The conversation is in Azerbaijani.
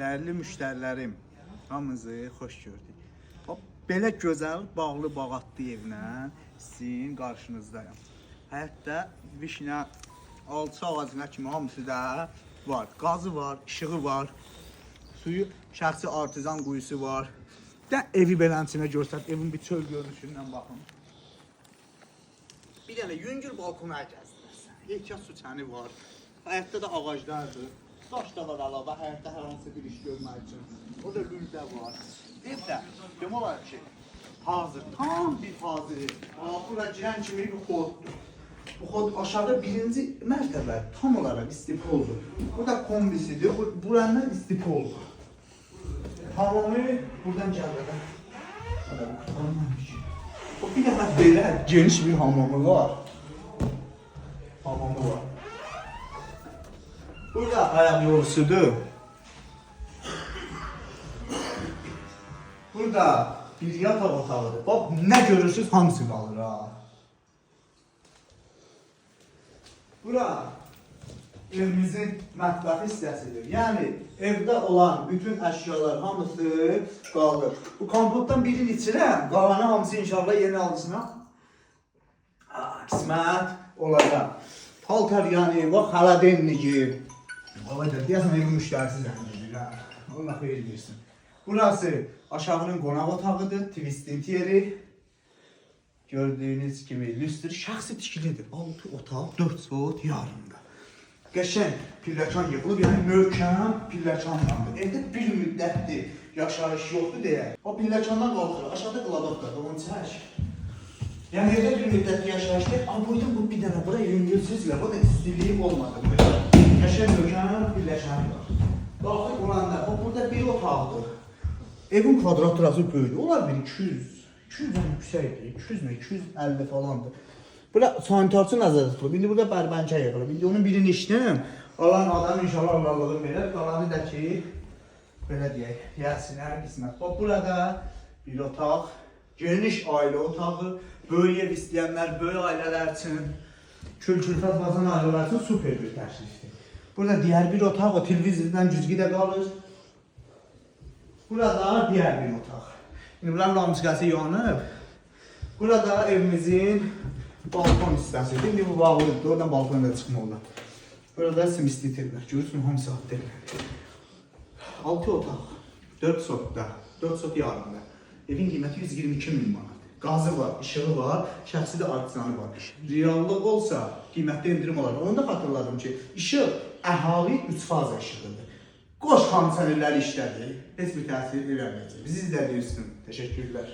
Dəyərli müştərilərim, hamınızı xoş gördük. Belə gözəl bağlı bağatlı evlə sizin qarşınızdayım. Hətta vişnə, alçı ağacına kimi hamısı da var. Qazı var, işığı var, suyu, şəxsi artizan quyusu var. Evi belənçinə görsət, evin bir çöl görünüşündən baxın. Bir dənə yüngül balkona gəzdirəsən. Ehtiyat su çəni var. Həyətdə də ağaclardır. Daş da var əlavə, həyətdə hər hansı bir iş görmək üçün. O da lüldə var. Evdə demək olar ki, hazır, tam bir hazır. Bura girən kimi bir xoddur. Bu xod aşağı birinci mərtəbə tam olaraq istipoldur. Bu da kombisidir, buranlar istipoldur. Hamamı buradan gəlmədən. Bir dənə belə geniş bir hamamı var. Hamamı var. Burada ayak yolusudur. Burada bir yatak otağıdır. Bak ne görürsünüz hamısı kalır ha. Bura evimizin mətbəx hissəsidir. Yani evde olan bütün əşyalar hamısı qalır. Bu kompotdan birini içirəm, qalanı hamısı inşallah yeni alısına qismət olacaq. Paltar yani, bak haladenligi. Deyəsən evin müştərisi zəngidir. Allah xeyir versin. Burası aşağının qonaq otağıdır, twisting yeri. Gördüğünüz kimi lüstr şəxsi tikilidir. 6 otaq, 4 soğut yarımda. Qəşəng pilləkan yığılıb, yəni möhkəm pilləkanlandır. Evdə bir müddətdir yaşayış yoxdur deyə. O pilləkandan qalxır, aşağıda qladokdadır, onu çək. Yəni evdə bir müddətli yaşayışdır. Aboydum bu bir dənə bura yüngülsüzlə, bu da istiliyim olmadı böyle. Qəşəng möhkəm pilləkan var. Qalxır olanda, burada bir otaqdır. Evin kvadratırası böyüdür. Olar bir 200 yüksəkdir, 200 mü, 250 falandır. Burada sanitarçı nəzərdə tutulub. İndi burada bərbəncə yığılıb. İndi onun birini içdim. Alan adam inşallah Allah'lığını verir. Qalanı da ki, belə deyək, gəlsin, hər qismət. Burada bir otaq, geniş ailə otağı, böyük ev istəyənlər, böyük ailələr üçün, külfət bazan ailələr üçün super bir təşrifdir. Burada diğer bir otaq, o televizordan güzgüdə qalır. Burada diğer bir otaq. Şimdi buranın lamskası yanıb. Burada evimizin balkon hissəsidir. İndi bu bağlıdır, oradan balkona da çıxma olur. Burada simistlitirlər, görürsün hamısı adderlər. 6 otaq, 4 sotda, 4 sot yarımda. Evin qiyməti 122 min manat. Qazı var, işığı var, şəxsi də artizanı var. Reallıq olsa qiymətdə indirim olar. Onu da xatırladım ki, işıq əhali 3 faza işığıdır. Qoş xamçənilləri işlədi, heç bir təsir eləməyəcək. Bizi izlədiyiniz üçün təşəkkürlər.